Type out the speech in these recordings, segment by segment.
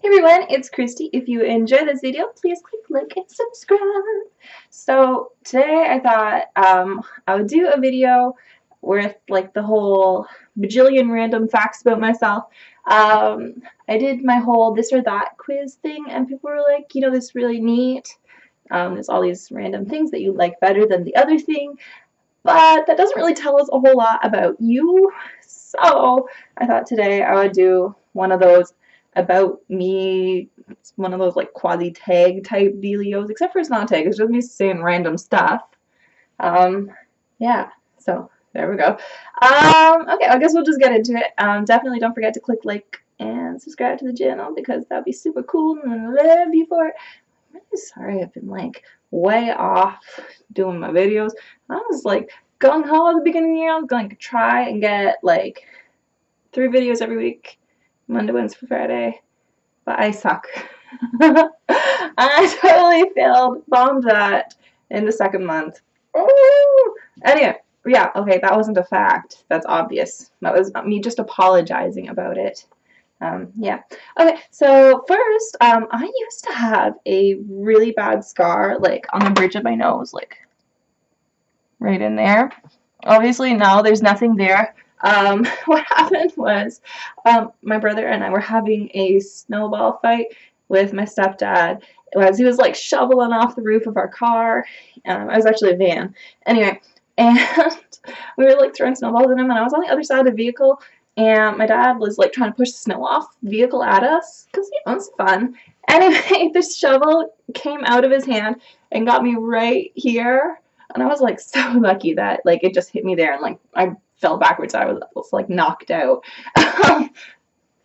Hey everyone, it's Christy. If you enjoy this video, please click like and subscribe. So today I thought I would do a video with like the whole bajillion random facts about myself. I did my whole this or that quiz thing and people were like, you know, this is really neat. There's all these random things that you like better than the other thing, but that doesn't really tell us a whole lot about you. So I thought today I would do one of those about me. It's one of those like quasi tag type dealios, except for it's not a tag, it's just me saying random stuff. Yeah, so there we go. Okay, I guess we'll just get into it. Definitely don't forget to click like and subscribe to the channel because that'd be super cool and I love you for it. I'm really sorry I've been like way off doing my videos. I was like gung-ho at the beginning of the year. I was going to try and get like 3 videos every week, Monday, Wednesday, Friday, but I suck. I totally failed, bombed that in the second month. Ooh. Anyway, yeah, okay, that wasn't a fact. That's obvious. That was me just apologizing about it. Yeah. Okay, so first, I used to have a really bad scar, like, on the bridge of my nose, like, right in there. Obviously, now there's nothing there. What happened was, my brother and I were having a snowball fight with my stepdad as he was, like, shoveling off the roof of our car. It was actually a van. Anyway, and we were, like, throwing snowballs at him, and I was on the other side of the vehicle, and my dad was like trying to push the snow off the vehicle at us because you know, it's fun. Anyway, this shovel came out of his hand and got me right here, and I was like so lucky that like it just hit me there and like I fell backwards. I was like knocked out.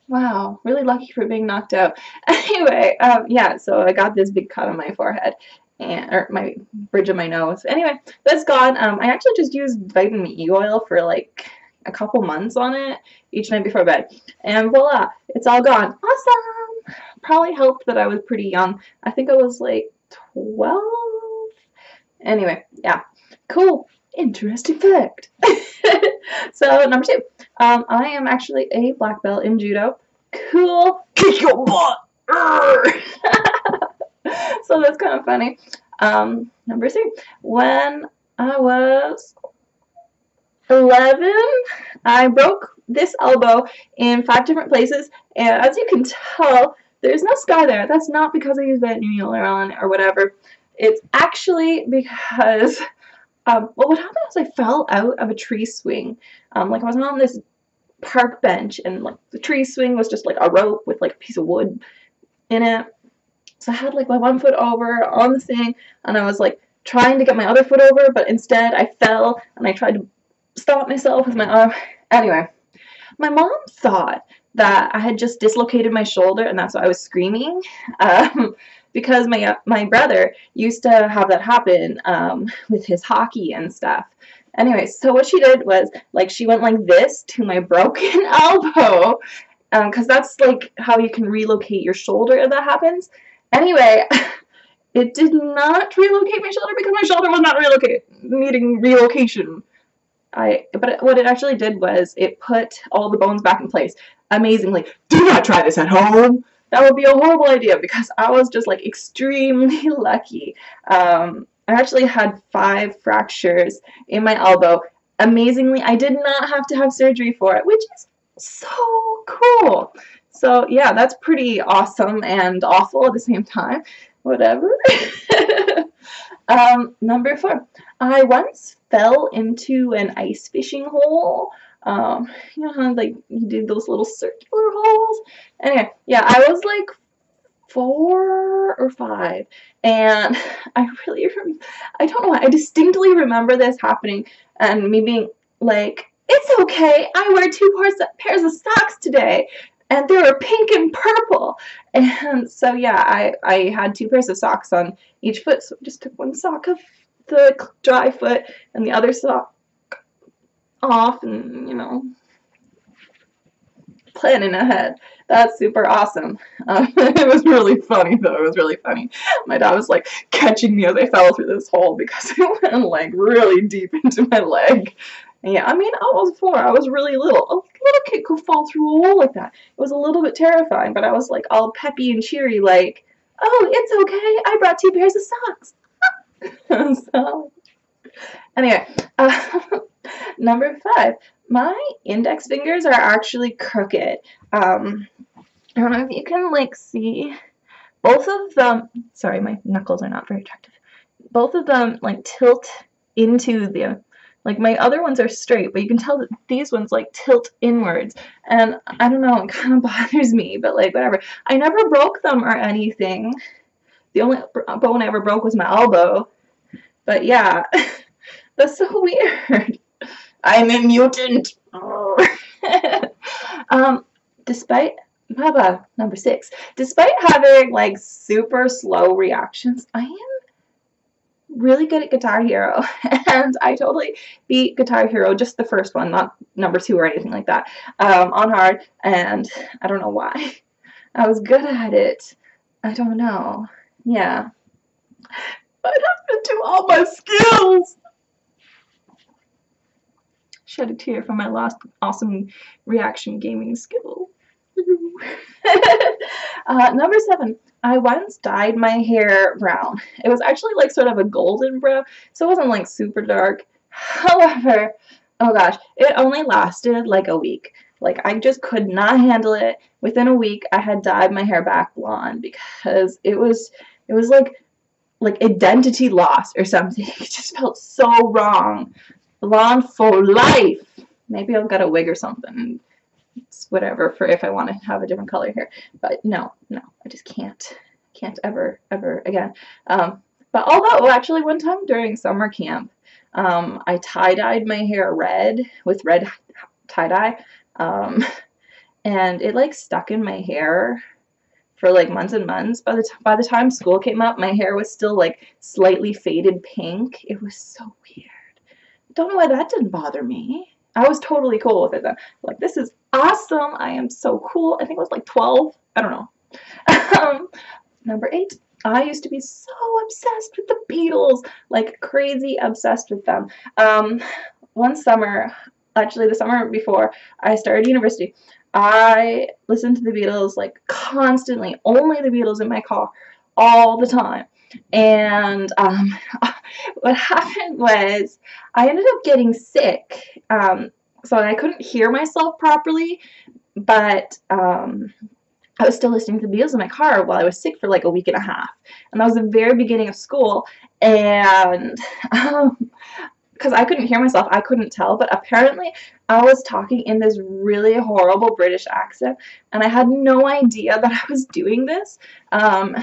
Wow, really lucky for being knocked out. Anyway, yeah, so I got this big cut on my forehead or my bridge of my nose. Anyway, that's gone. I actually just used vitamin E oil for like a couple months on it each night before bed, and voila, it's all gone. Awesome. Probably helped that I was pretty young. I think I was like 12. Anyway, yeah, cool, interesting fact. So number 2, I am actually a black belt in judo. Cool. Kick your butt. So that's kind of funny. Number 3, when I was 11, I broke this elbow in 5 different places, and as you can tell, there's no scar there. That's not because I used Vitamin E oil or whatever. It's actually because, well, what happened was I fell out of a tree swing. Like I was on this park bench, and like the tree swing was just like a rope with like a piece of wood in it. So I had like my 1 foot over on the thing, and I was like trying to get my other foot over, but instead I fell, and I tried to stop myself with my arm. Anyway, my mom thought that I had just dislocated my shoulder and that's why I was screaming, because my brother used to have that happen with his hockey and stuff. Anyway, so what she did was like she went like this to my broken elbow, because that's like how you can relocate your shoulder if that happens. Anyway, it did not relocate my shoulder because my shoulder was not needing relocation. But what it actually did was it put all the bones back in place. Amazingly. Do not try this at home. That would be a horrible idea because I was just like extremely lucky. I actually had 5 fractures in my elbow. Amazingly, I did not have to have surgery for it, which is so cool. So yeah, that's pretty awesome and awful at the same time. Whatever. Number 4, I once fell into an ice fishing hole. You know how like you do those little circular holes? Anyway, yeah, I was like 4 or 5, and I don't know why, I distinctly remember this happening and me being like, it's okay, I wear 2 pairs of socks today, and they were pink and purple. And so yeah, I had 2 pairs of socks on each foot, so I just took 1 sock of the dry foot and the other sock off, and you know, planning ahead. That's super awesome. It was really funny though. It was really funny. My dad was like catching me as I fell through this hole because it went like really deep into my leg. And yeah, I mean, I was 4. I was really little. A little kid could fall through a hole like that. It was a little bit terrifying, but I was like all peppy and cheery, like, oh, it's okay. I brought 2 pairs of socks. So, anyway, number 5. My index fingers are actually crooked. I don't know if you can like see both of them. Sorry, my knuckles are not very attractive. Both of them like tilt into the, like my other ones are straight, but you can tell that these ones like tilt inwards. And I don't know, it kind of bothers me, but like whatever. I never broke them or anything. The only bone I ever broke was my elbow. But yeah, that's so weird. I'm a mutant. Despite number 6, despite having like super slow reactions, I am really good at Guitar Hero, and I totally beat Guitar Hero, just the first one, not number 2 or anything like that, on hard, and I don't know why. I was good at it. I don't know. Yeah. What happened to all my skills? Shed a tear for my lost awesome reaction gaming skill. Number 7. I once dyed my hair brown. It was actually like sort of a golden brown, so it wasn't like super dark. However, oh gosh, it only lasted like a week. Like I just could not handle it. Within a week, I had dyed my hair back blonde because it was like identity loss or something. It just felt so wrong. Blonde for life. Maybe I'll get a wig or something. It's whatever for if I want to have a different color hair. But no, I just can't ever again. But although actually one time during summer camp, I tie-dyed my hair red with red tie-dye, and it like stuck in my hair for like months and months. By the time school came up, my hair was still like slightly faded pink. It was so weird. Don't know why that didn't bother me. I was totally cool with it then. Like, this is awesome. I am so cool. I think I was like 12. I don't know. Number 8. I used to be so obsessed with the Beatles. Like, crazy obsessed with them. One summer, actually the summer before I started university, I listened to the Beatles like constantly. Only the Beatles in my car all the time. And what happened was I ended up getting sick, so I couldn't hear myself properly, but I was still listening to the Beatles in my car while I was sick for like a week and a half, and that was the very beginning of school, and because I couldn't hear myself, I couldn't tell, but apparently I was talking in this really horrible British accent, and I had no idea that I was doing this.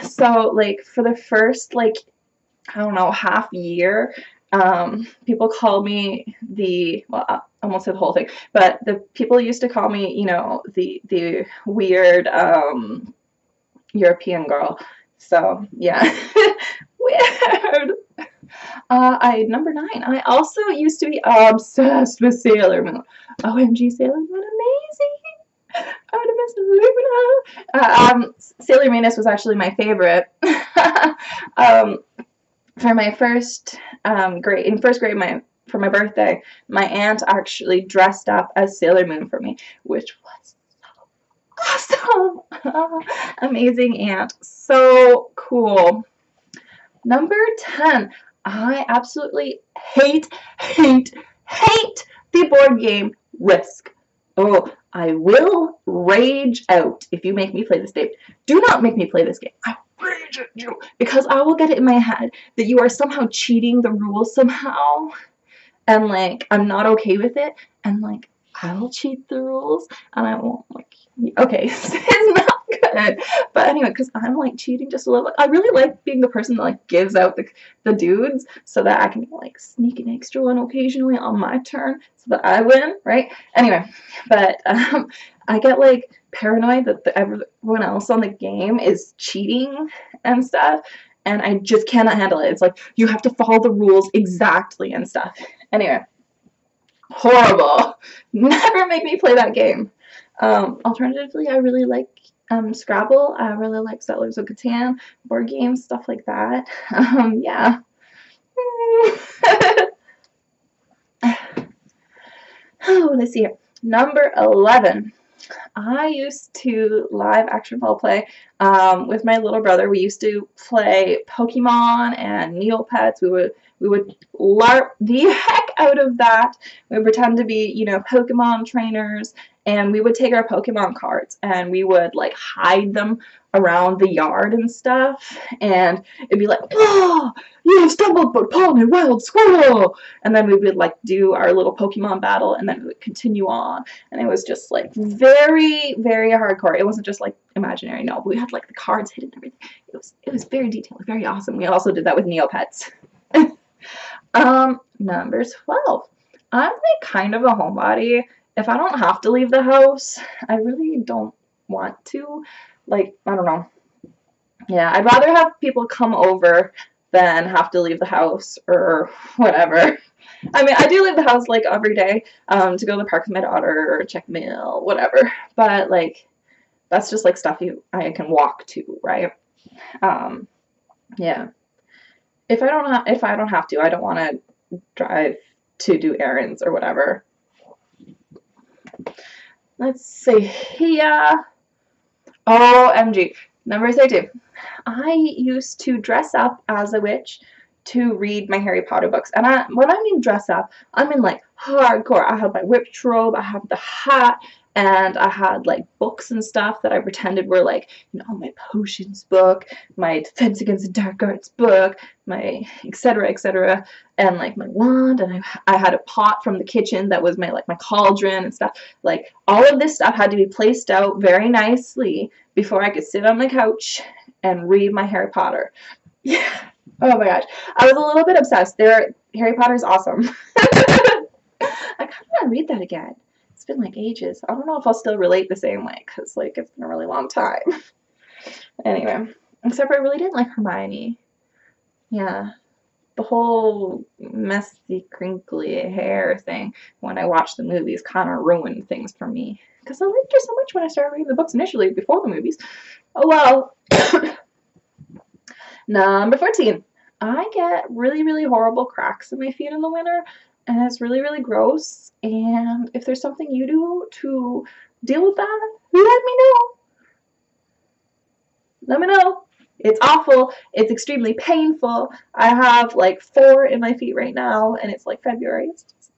So like for the first like, I don't know, half year, people called me well, I almost said the whole thing, but the people used to call me, you know, the weird European girl. So yeah, weird. Number 9. I also used to be obsessed with Sailor Moon. OMG, Sailor Moon, amazing! I would have missed Luna. Sailor Venus was actually my favorite. For my first grade, in first grade, for my birthday, my aunt actually dressed up as Sailor Moon for me, which was so awesome. Amazing aunt, so cool. Number 10. I absolutely hate the board game Risk. Oh, I will rage out if you make me play this game. Do not make me play this game. I rage at you because I will get it in my head that you are somehow cheating the rules somehow, and like I'm not okay with it, and like I will cheat the rules, and I won't like. Okay, it's not good. But anyway, because I'm like cheating just a little bit. I really like being the person that like gives out the dudes so that I can like sneak an extra one occasionally on my turn so that I win, right? Anyway, but I get like paranoid that everyone else on the game is cheating and stuff, and I just cannot handle it. It's like you have to follow the rules exactly and stuff. Anyway, horrible. Never make me play that game. Alternatively, I really like Scrabble. I really like Settlers of Catan, board games, stuff like that. Yeah. Oh, let's see here. Number 11. I used to live action role play with my little brother. We used to play Pokemon and Neopets. We would LARP the heck out of that. We would pretend to be, you know, Pokemon trainers, and we would take our Pokemon cards and we would like hide them around the yard and stuff. And it'd be like, oh, you have stumbled upon a wild squirrel. And then we would like do our little Pokemon battle, and then we would continue on. And it was just like very, very hardcore. It wasn't just like imaginary. No, we had like the cards hidden and everything. It was very detailed, very awesome. We also did that with Neopets. Number 12. I'm like kind of a homebody. If I don't have to leave the house, I really don't want to. Like, I don't know. Yeah, I'd rather have people come over than have to leave the house or whatever. I mean, I do leave the house like every day to go to the park with my daughter or check mail, whatever. But like, that's just like stuff I can walk to, right? Yeah. If I don't have to, I don't want to drive to do errands or whatever. Let's see here. OMG. Number 32. I used to dress up as a witch to read my Harry Potter books. And when I mean dress up, I mean like hardcore. I had my witch robe, I had the hat, and I had like books and stuff that I pretended were like, you know, my potions book, my Defense Against the Dark Arts book, my etc., and like my wand, and I had a pot from the kitchen that was my like my cauldron and stuff. Like all of this stuff had to be placed out very nicely before I could sit on the couch and read my Harry Potter. Yeah. Oh my gosh. I was a little bit obsessed. Harry Potter's awesome. I kind of want to read that again. It's been like ages. I don't know if I'll still relate the same way because like it's been a really long time. Anyway, except I really didn't like Hermione. Yeah. The whole messy, crinkly hair thing when I watched the movies kind of ruined things for me. Because I liked her so much when I started reading the books initially before the movies. Oh well. Number 14. I get really, really horrible cracks in my feet in the winter, and it's really, really gross. And if there's something you do to deal with that, let me know. Let me know. It's awful. It's extremely painful. I have like 4 in my feet right now, and it's like February. It's just...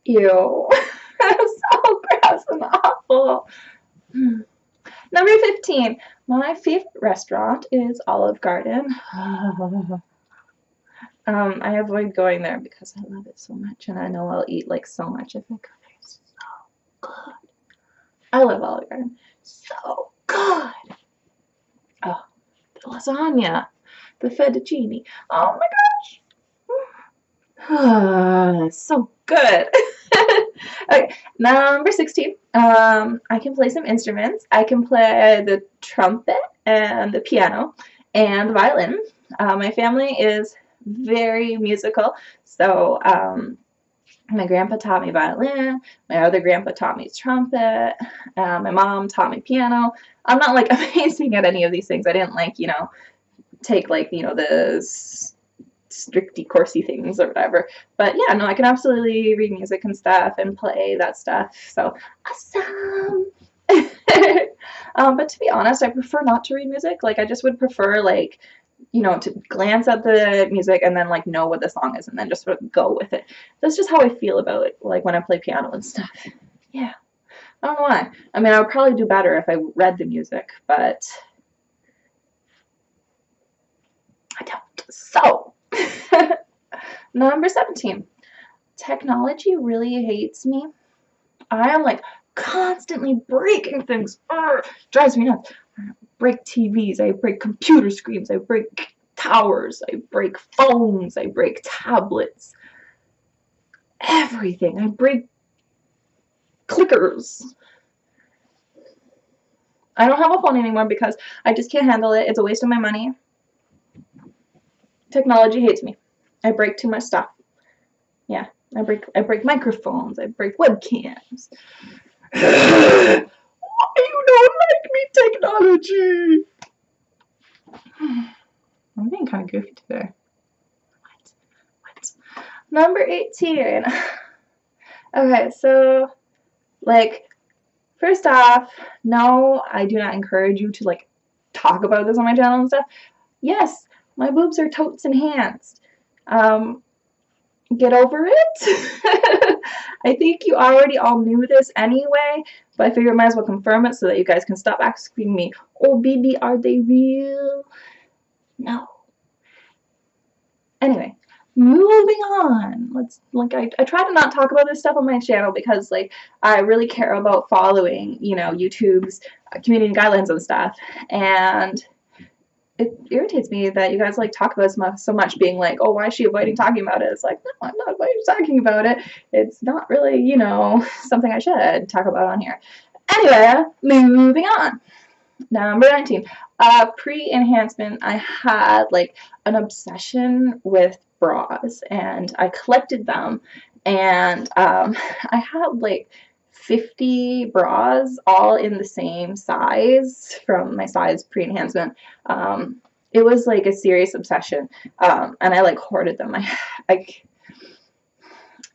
Ew. So gross and awful. Number 15. My favorite restaurant is Olive Garden. I avoid going there because I love it so much, and I know I'll eat like so much if I go there. It's so good. I love Olive Garden. So good. Oh, the lasagna, the fettuccine. Oh my gosh. So good. Okay, number 16. I can play some instruments. I can play the trumpet and the piano and the violin. My family is very musical, so my grandpa taught me violin, my other grandpa taught me trumpet, my mom taught me piano. I'm not like amazing at any of these things. I didn't like, you know, take like, you know, the stricty coursey things or whatever. But yeah, no, I can absolutely read music and stuff and play that stuff. So awesome. But to be honest, I prefer not to read music. Like I just would prefer like, you know, to glance at the music and then like know what the song is and then just sort of go with it. That's just how I feel about it, like when I play piano and stuff. Yeah. I don't know why. I mean, I would probably do better if I read the music, but I don't. So, number 17. Technology really hates me. I am like constantly breaking things. Drives me nuts. I break TVs, I break computer screens, I break towers, I break phones, I break tablets. Everything. I break clickers. I don't have a phone anymore because I just can't handle it. It's a waste of my money. Technology hates me. I break too much stuff. Yeah, I break microphones, I break webcams. Why you don't like me, technology? I'm being kind of goofy today. What? 18. Okay, so, like, first off, no, I do not encourage you to, like, talk about this on my channel and stuff. Yes, my boobs are totes enhanced. Get over it. I think you already all knew this anyway, but I figured I might as well confirm it so that you guys can stop asking me, oh, baby, are they real? No. Anyway, moving on. I try to not talk about this stuff on my channel because, like, I really care about following, you know, YouTube's community guidelines and stuff, and it irritates me that you guys, like, talk about it so much, being like, oh, why is she avoiding talking about it? It's like, no, I'm not avoiding talking about it. It's not really, you know, something I should talk about on here. Anyway, moving on. Number 19. Pre-enhancement, I had, like, an obsession with bras, and I collected them, and I had, like, 50 bras all in the same size from my size pre-enhancement. It was, like, a serious obsession, and I, like, hoarded them.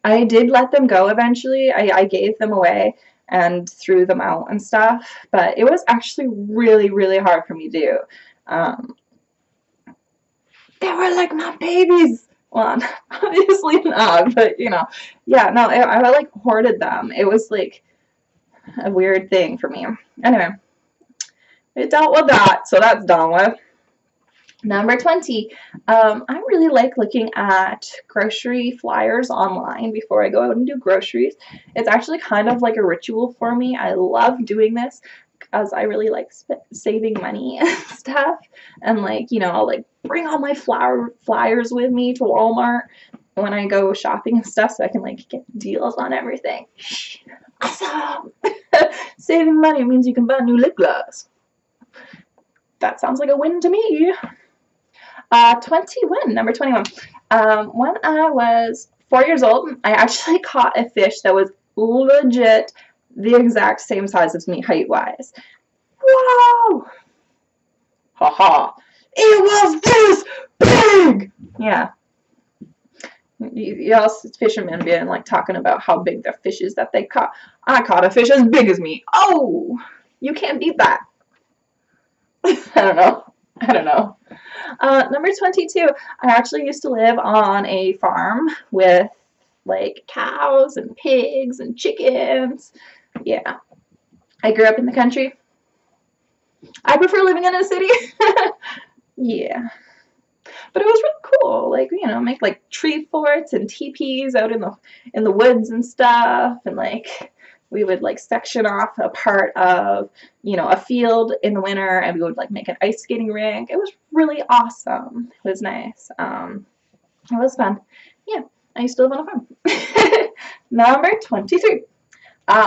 I did let them go eventually. I gave them away and threw them out and stuff, but it was actually really, really hard for me to do. They were like my babies. Well, obviously not, but, you know, yeah, no, I like hoarded them. It was like a weird thing for me. Anyway, I dealt with that, so that's done with. Number 20, I really like looking at grocery flyers online before I go out and do groceries. It's actually kind of like a ritual for me. I love doing this because I really like saving money and stuff. And, like, you know, I'll, like, bring all my flyers with me to Walmart when I go shopping and stuff so I can, like, get deals on everything. Awesome! Saving money means you can buy new lip gloss. That sounds like a win to me. 21, number 21. When I was 4 years old, I actually caught a fish that was legit the exact same size as me height-wise. Whoa! Haha. It was this big! Yeah. Y'all fishermen being, like, talking about how big the fish is that they caught. I caught a fish as big as me. Oh! You can't beat that. I don't know. Number 22, I actually used to live on a farm with, like, cows and pigs and chickens. Yeah. I grew up in the country. I prefer living in a city. Yeah. But it was really cool. Like, you know, make, like, tree forts and teepees out in the woods and stuff, and, like, we would, like, section off a part of, you know, a field in the winter, and we would, like, make an ice skating rink. It was really awesome. It was nice. It was fun. Yeah, I used to live on a farm. Number 23.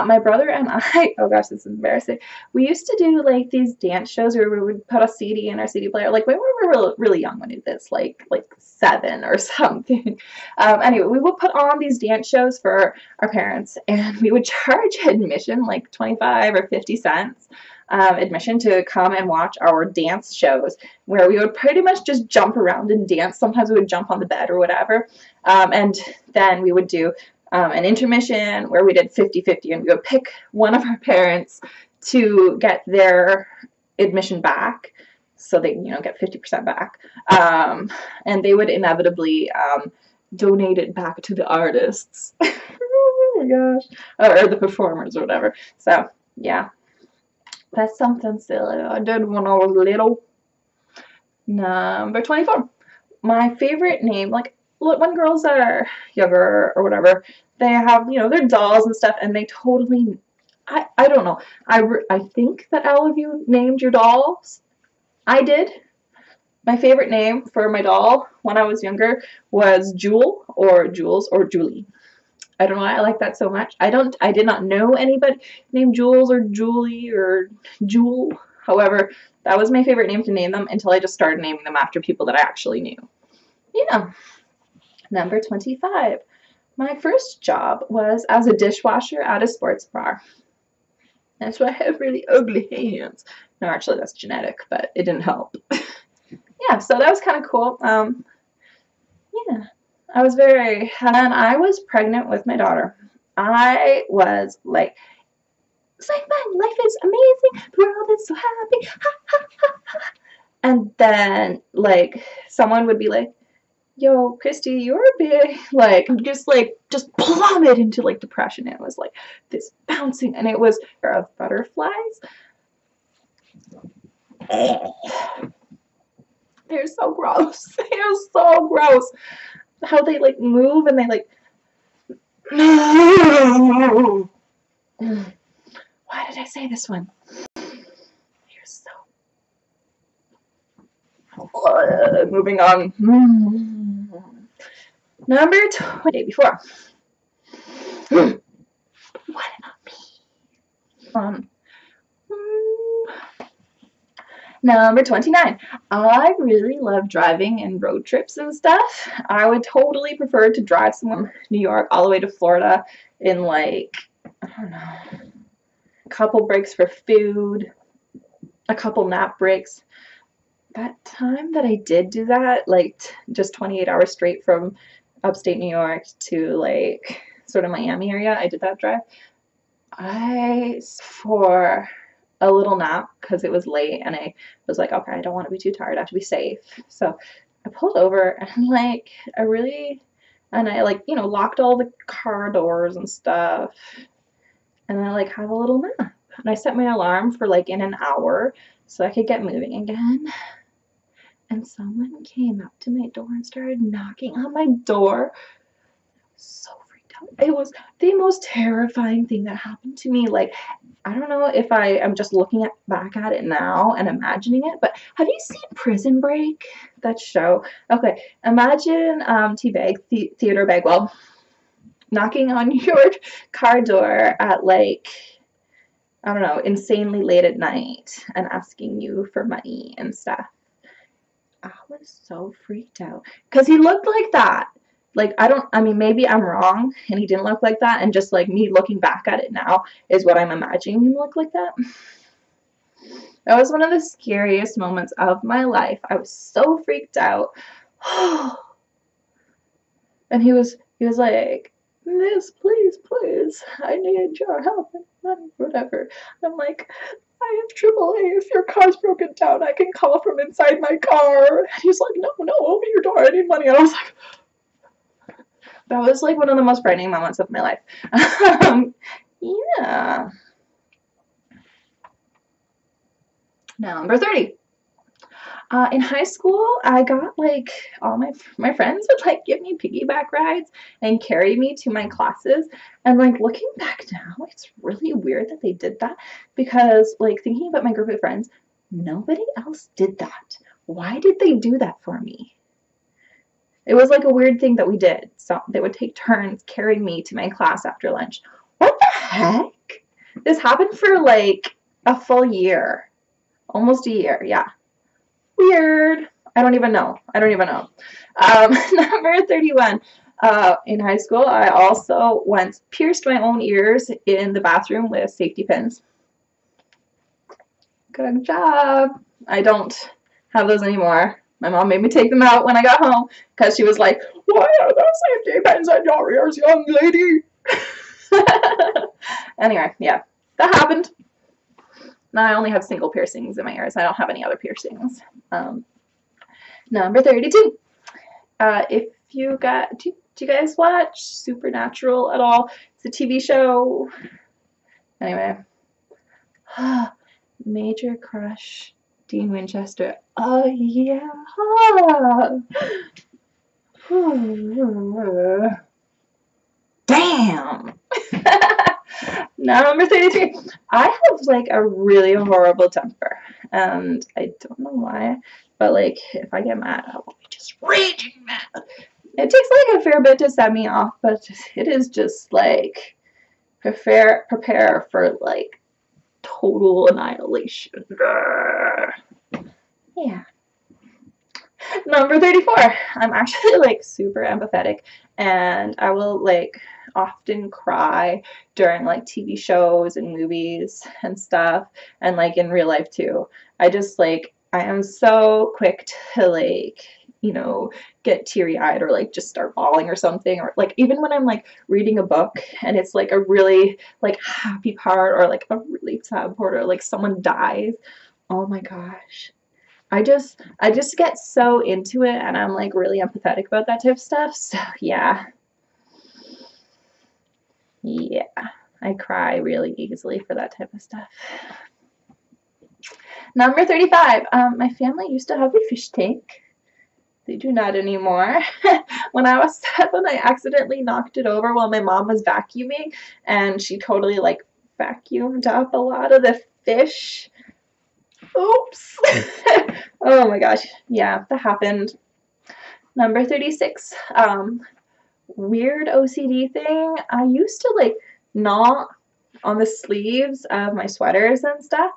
My brother and I, oh gosh, this is embarrassing. We used to do, like, these dance shows where we would put a CD in our CD player. Like, we were really young when we did this, like 7 or something. Anyway, we would put on these dance shows for our parents, and we would charge admission, like 25 or 50 cents admission to come and watch our dance shows, where we would pretty much just jump around and dance. Sometimes we would jump on the bed or whatever, and then we would do an intermission where we did 50-50, and we would pick one of our parents to get their admission back, so they, you know, get 50% back, and they would inevitably donate it back to the artists. Oh my gosh, or the performers or whatever. So yeah, that's something silly I did when I was little. Number 24, my favorite name, like, when girls are younger or whatever, they have, you know, their dolls and stuff, and they totally, I don't know, I think that all of you named your dolls. I did. My favorite name for my doll when I was younger was Jewel, or Jules, or Julie. I don't know why I like that so much. I did not know anybody named Jules or Julie or Jewel. However, that was my favorite name to name them until I just started naming them after people that I actually knew. Yeah. Number 25. My first job was as a dishwasher at a sports bar. That's why I have really ugly hands. No, actually, that's genetic, but it didn't help. Yeah, so that was kind of cool. Yeah. I was very, and I was pregnant with my daughter. I was like, it's like, man, life is amazing. The world is so happy. Ha, ha, ha, ha. And then, like, someone would be like, yo, Christy, you're big. Just plummet into, like, depression. It was, like, this bouncing, and it was of butterflies. They're so gross. They're so gross. How they, like, move, and they, like, why did I say this one? You're so... moving on. Number 20. Day before. What about me? Number 29. I really love driving and road trips and stuff. I would totally prefer to drive somewhere from New York all the way to Florida in, like, I don't know, a couple breaks for food, a couple nap breaks. That time that I did do that, like, just 28 hours straight from upstate New York to, like, sort of Miami area, I did that drive. For a little nap because it was late, and I was like, okay, I don't want to be too tired. I have to be safe. So I pulled over, and like I like, you know, locked all the car doors and stuff, and I like have a little nap. And I set my alarm for like in an hour so I could get moving again. And someone came up to my door and started knocking on my door. So freaked out. It was the most terrifying thing that happened to me. Like, I don't know if I am just looking back at it now and imagining it, but have you seen Prison Break? That show? Okay, imagine Theodore Bagwell knocking on your car door at, like, I don't know, insanely late at night and asking you for money and stuff. I was so freaked out because he looked like that. Like, I mean, maybe I'm wrong and he didn't look like that, and just like me looking back at it now is what I'm imagining him look like that. That was one of the scariest moments of my life. I was so freaked out. And he was like, Miss, please, please, I need your help and money, whatever. I'm like, I have AAA. If your car's broken down, I can call from inside my car. And he's like, no, open your door. I need money. And I was like, that was like one of the most frightening moments of my life. Yeah. Now, number 30. In high school, I got like all my friends would like give me piggyback rides and carry me to my classes. And like looking back now, it's really weird that they did that, because like thinking about my group of friends, nobody else did that. Why did they do that for me? It was like a weird thing that we did. So they would take turns carrying me to my class after lunch. What the heck? This happened for like a full year. Almost a year, yeah. Weird. I don't even know. Number 31. In high school, I also once pierced my own ears in the bathroom with safety pins. Good job. I don't have those anymore. My mom made me take them out when I got home because she was like, why are there safety pins in your ears, young lady? Anyway, yeah, that happened. Now I only have single piercings in my ears. I don't have any other piercings. Number 32. If you got, do you guys watch Supernatural at all? It's a TV show. Anyway. Major crush, Dean Winchester. Oh, yeah. Damn. Now, number 33. I have like a really horrible temper, and I don't know why, but like if I get mad, I will be just raging mad. It takes like a fair bit to set me off, but it is just like prepare for like total annihilation. Yeah. Number 34. I'm actually like super empathetic, and I will like often cry during like TV shows and movies and stuff, and like in real life too. I am so quick to like you know, get teary-eyed or like just start bawling or something, or like even when I'm like reading a book and it's like a really like happy part or like a really sad part or like someone dies. Oh my gosh. I just get so into it and I'm like really empathetic about that type of stuff. So yeah. Yeah. I cry really easily for that type of stuff. Number 35. My family used to have a fish tank. They do not anymore. When I was 7, I accidentally knocked it over while my mom was vacuuming, and she totally like vacuumed up a lot of the fish. Oops. Oh my gosh. Yeah, that happened. Number 36. Weird OCD thing. I used to like gnaw on the sleeves of my sweaters and stuff,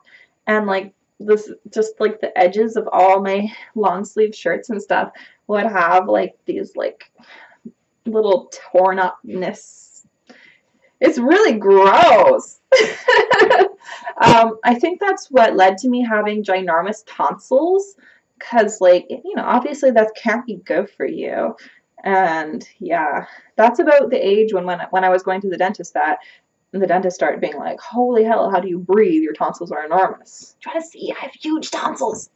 and like this just like the edges of all my long sleeve shirts and stuff would have like these like little torn upness. It's really gross. I think that's what led to me having ginormous tonsils, because like, you know, obviously that can't be good for you. And yeah, that's about the age when I was going to the dentist that the dentist started being like, holy hell, how do you breathe? Your tonsils are enormous. Try to see, I have huge tonsils.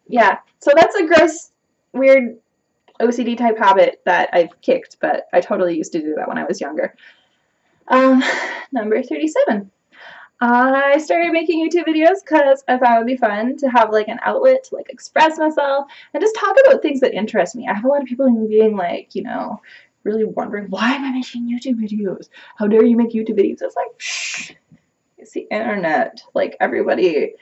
Yeah, so that's a gross, weird OCD type habit that I've kicked, but I totally used to do that when I was younger. Number 37. I started making YouTube videos because I thought it would be fun to have like an outlet to like express myself and just talk about things that interest me. I have a lot of people being like, you know, really wondering, why am I making YouTube videos? How dare you make YouTube videos? It's like, shh, it's the internet. Like everybody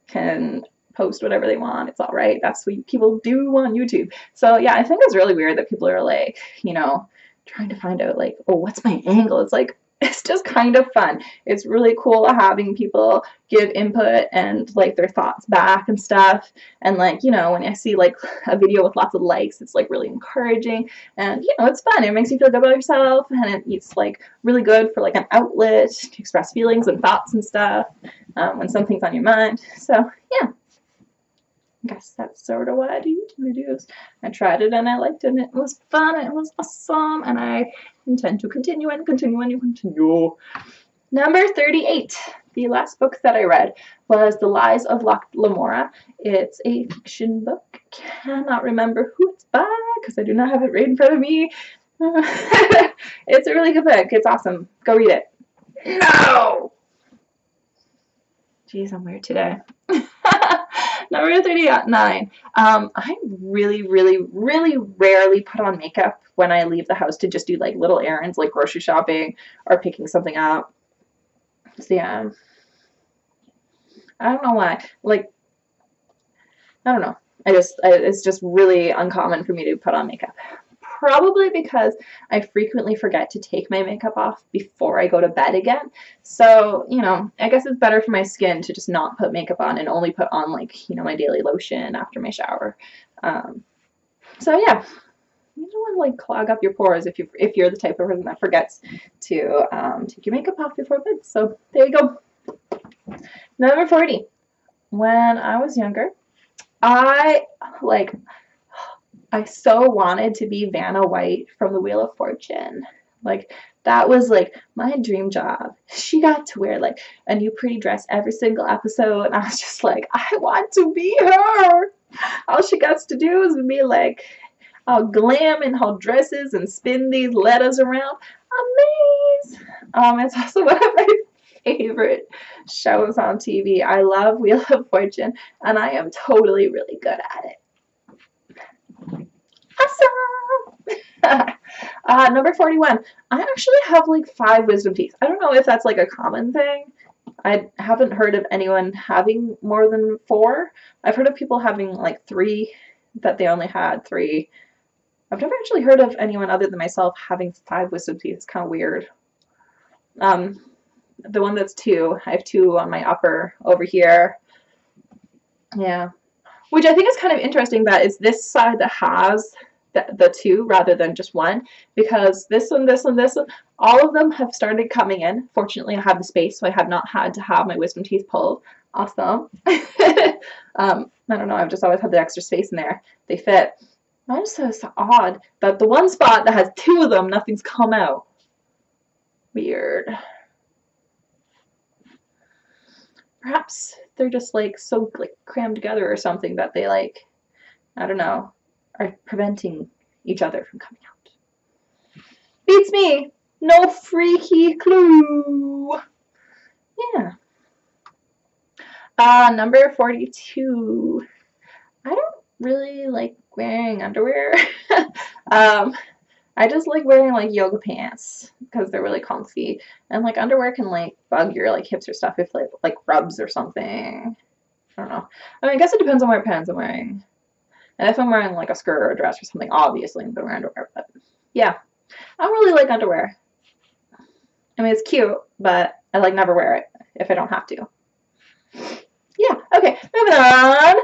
can post whatever they want. It's all right. That's what people do on YouTube. So yeah, I think it's really weird that people are like, you know, trying to find out like, oh, what's my angle? It's like, it's just kind of fun. It's really cool having people give input and like their thoughts back and stuff. And like, you know, when I see like a video with lots of likes, it's like really encouraging, and you know, it's fun. It makes you feel good about yourself, and it's like really good for like an outlet to express feelings and thoughts and stuff when something's on your mind. So yeah. I guess that's sort of what I do YouTube videos. I tried it and I liked it and it was fun and it was awesome, and I intend to continue and continue and continue. Number 38. The last book that I read was The Lies of Locke Lamora. It's a fiction book. Cannot remember who it's by because I do not have it right in front of me. It's a really good book. It's awesome. Go read it. No! Jeez, I'm weird today. Number 39. I really, really, really rarely put on makeup when I leave the house to just do like little errands like grocery shopping or picking something up. So yeah. I don't know why. Like, I don't know. It's just really uncommon for me to put on makeup. Probably because I frequently forget to take my makeup off before I go to bed again. So, you know, I guess it's better for my skin to just not put makeup on and only put on like, you know, my daily lotion after my shower. So yeah, you don't want to like clog up your pores if you're the type of person that forgets to take your makeup off before bed. So there you go. Number 40. When I was younger, I so wanted to be Vanna White from The Wheel of Fortune. Like, that was like my dream job. She got to wear like a new pretty dress every single episode, and I was just like, I want to be her. All she got to do is be like all glam in her dresses and spin these letters around. Amazing. It's also one of my favorite shows on TV. I love Wheel of Fortune, and I am totally really good at it. Awesome! Number 41. I actually have like 5 wisdom teeth. I don't know if that's like a common thing. I haven't heard of anyone having more than 4. I've heard of people having like 3, that they only had 3. I've never actually heard of anyone other than myself having 5 wisdom teeth. It's kind of weird. The one that's 2, I have 2 on my upper over here. Yeah. Which I think is kind of interesting that it's this side that has the 2 rather than just 1, because this one, all of them have started coming in. Fortunately, I have the space, so I have not had to have my wisdom teeth pulled. Awesome. I don't know, I've just always had the extra space in there. They fit. I just thought it's odd that the one spot that has two of them, nothing's come out. Weird. Perhaps they're just like so like crammed together or something that they like, I don't know, are preventing each other from coming out. Beats me. No freaky clue. Yeah. Number 42. I don't really like wearing underwear. I just like wearing like yoga pants because they're really comfy, and like underwear can like bug your like hips or stuff if like rubs or something. I don't know. I mean, I guess it depends on what pants I'm wearing. And if I'm wearing like a skirt or a dress or something, obviously I'm gonna wear underwear. But yeah, I don't really like underwear. I mean, it's cute, but I like never wear it if I don't have to. Yeah, okay, moving on.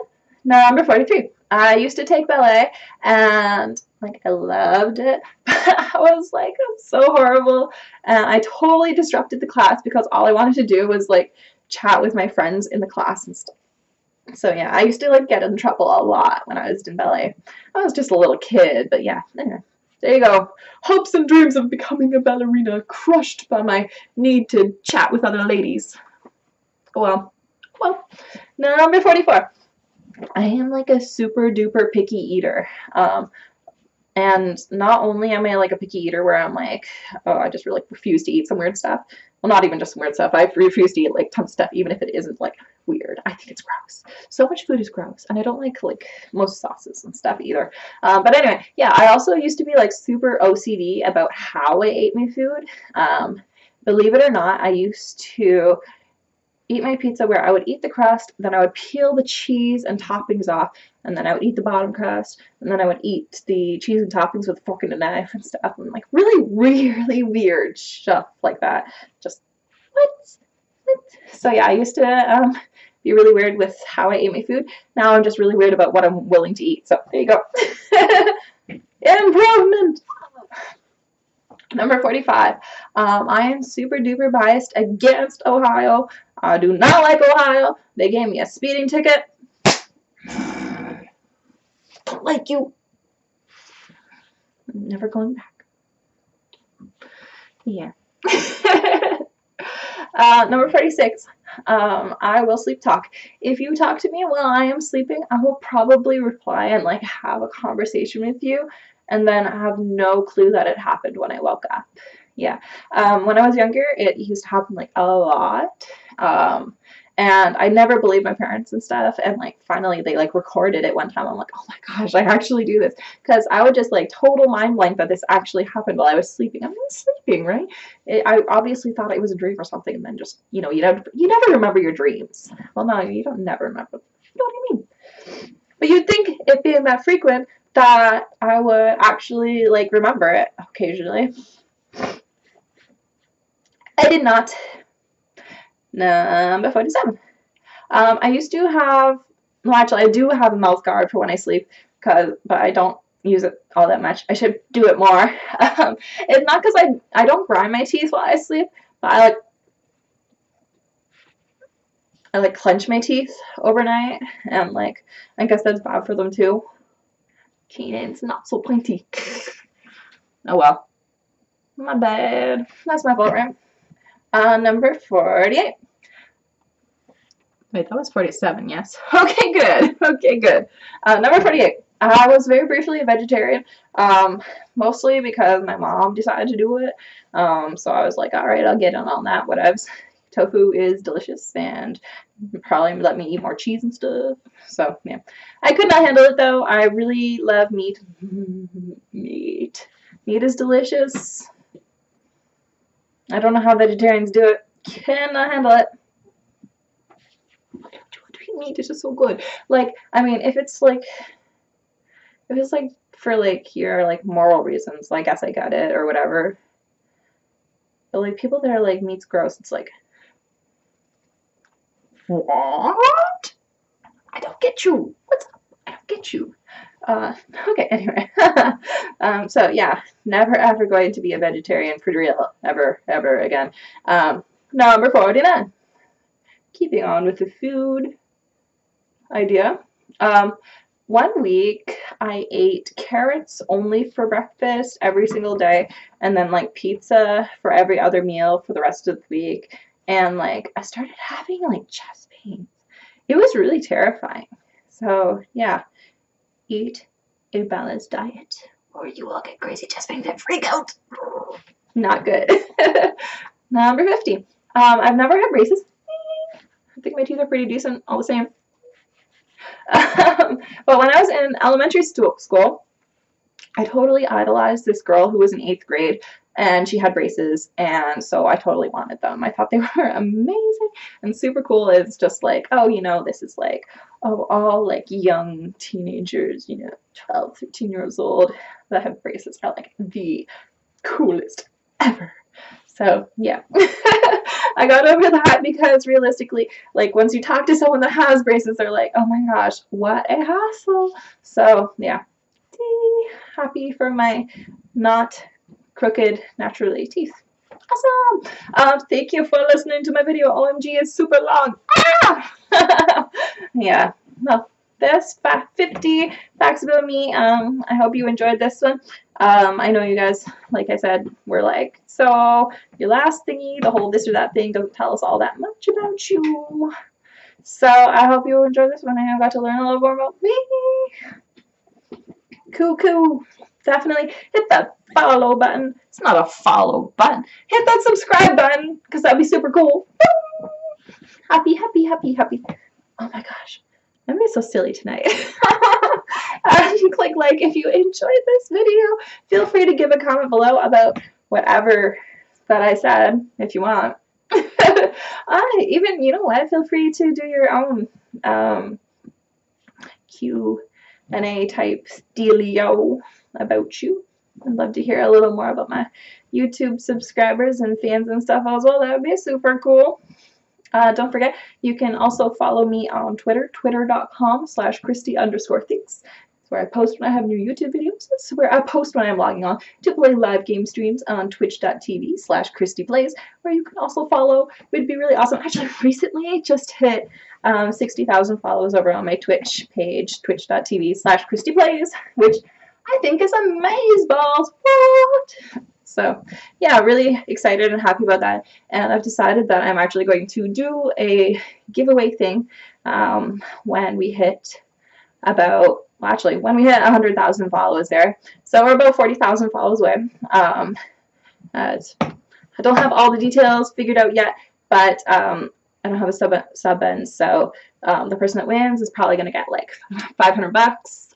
Number 43. I used to take ballet, and like I loved it, but I was like, it's so horrible, and I totally disrupted the class because all I wanted to do was like chat with my friends in the class and stuff. So yeah, I used to like get in trouble a lot when I was in ballet. I was just a little kid, but yeah, anyway. There you go. Hopes and dreams of becoming a ballerina crushed by my need to chat with other ladies. Well, number 44. I am like a super duper picky eater. And not only am I like a picky eater where I'm like, oh, I just really refuse to eat some weird stuff. Well, not even just some weird stuff. I refuse to eat like tons of stuff, even if it isn't like weird. I think it's gross. So much food is gross, and I don't like most sauces and stuff either. But anyway, yeah, I also used to be like super OCD about how I ate my food. Believe it or not, I used to eat my pizza where I would eat the crust, then I would peel the cheese and toppings off, and then I would eat the bottom crust, and then I would eat the cheese and toppings with a fork and a knife and stuff, and like really, really weird stuff like that. Just, what? So yeah, I used to be really weird with how I ate my food. Now I'm just really weird about what I'm willing to eat. So there you go. Improvement! Number 45. I am super duper biased against Ohio. I do not like Ohio. They gave me a speeding ticket. Don't like you. I'm never going back. Yeah. Number 46. I will sleep talk. If you talk to me while I am sleeping, I will probably reply and like have a conversation with you, and then I have no clue that it happened when I woke up. Yeah. When I was younger, it used to happen like a lot. And I never believed my parents and stuff, and like finally they like recorded it one time. I'm like, oh my gosh, I actually do this, because I would just like total mind blank that this actually happened while I was sleeping. I'm not sleeping, right? I obviously thought it was a dream or something, and then just, you know, you never remember your dreams. Well, no, you don't never remember. You know what I mean? But you'd think it being that frequent that I would actually like remember it occasionally. I did not. Number 47. I used to have, well, actually, I do have a mouth guard for when I sleep, but I don't use it all that much. I should do it more. It's not because I don't grind my teeth while I sleep, but I like clench my teeth overnight, and like I guess that's bad for them too. Kanan's not so pointy. Oh well. My bad. That's my fault, right? Number 48. Wait, that was 47, yes. Okay, good. Okay, good. Number 48. I was very briefly a vegetarian, mostly because my mom decided to do it. So I was like, all right, I'll get in on that, whatevs. Tofu is delicious, and probably let me eat more cheese and stuff. So, yeah. I could not handle it, though. I really love meat. Meat is delicious. I don't know how vegetarians do it. Cannot handle it. Meat is just so good. Like, I mean, if it's like for like your like moral reasons, I guess I get it or whatever. But like people that are like meat's gross, it's like, what? I don't get you. What's up? I don't get you. Okay, anyway. So yeah, never ever going to be a vegetarian for real, ever again. Number 49. keeping on with the food idea. 1 week I ate carrots only for breakfast every single day, and then like pizza for every other meal for the rest of the week. And like I started having like chest pains. It was really terrifying. So yeah, eat a balanced diet or you will get crazy chest pains and freak out. Not good. Number 50. I've never had braces. I think my teeth are pretty decent all the same. But when I was in elementary school, I totally idolized this girl who was in 8th grade, and she had braces, and so I totally wanted them. I thought they were amazing and super cool. It's just like, oh, you know, this is like, oh, all like young teenagers, you know, 12, 13 years old that have braces are like the coolest ever. So yeah, I got over that because realistically, like once you talk to someone that has braces, they're like, oh my gosh, what a hassle. So yeah, happy for my not crooked naturally teeth. Awesome. Thank you for listening to my video. OMG is super long. Ah! Yeah, well, that's 50 facts about me. I hope you enjoyed this one. I know you guys, like I said, were like, so your last thingy, the whole this or that thing doesn't tell us all that much about you. So I hope you enjoyed this one. I got to learn a little more about me. Cool. Definitely hit that follow button. It's not a follow button. Hit that subscribe button because that'd be super cool. Happy. Oh my gosh. I'm being so silly tonight. You click like if you enjoyed this video. Feel free to give a comment below about whatever that I said if you want. Even, you know what, feel free to do your own Q&A type dealio about you. I'd love to hear a little more about my YouTube subscribers and fans and stuff as well. That would be super cool. Don't forget, you can also follow me on Twitter, twitter.com/Christy_thinks. It's where I post when I have new YouTube videos. It's where I post when I'm logging on to play live game streams on twitch.tv/ChristyPlays, where you can also follow. It would be really awesome. Actually, recently I just hit 60,000 follows over on my Twitch page, twitch.tv/ChristyPlays, which I think is amazeballs. What? So yeah, really excited and happy about that. And I've decided that I'm actually going to do a giveaway thing when we hit about, well, actually, when we hit 100,000 followers there. So we're about 40,000 followers away. I don't have all the details figured out yet, but I don't have a sub in, so the person that wins is probably going to get like $500.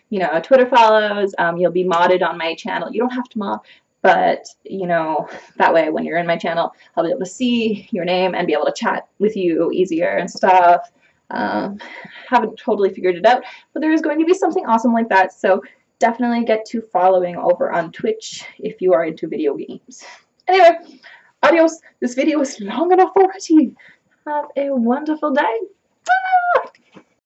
You know, Twitter follows, you'll be modded on my channel. You don't have to mod, but you know, that way when you're in my channel, I'll be able to see your name and be able to chat with you easier and stuff. Haven't totally figured it out, but there is going to be something awesome like that, so definitely get to following over on Twitch if you are into video games. Anyway, adios. This video is long enough already. Have a wonderful day.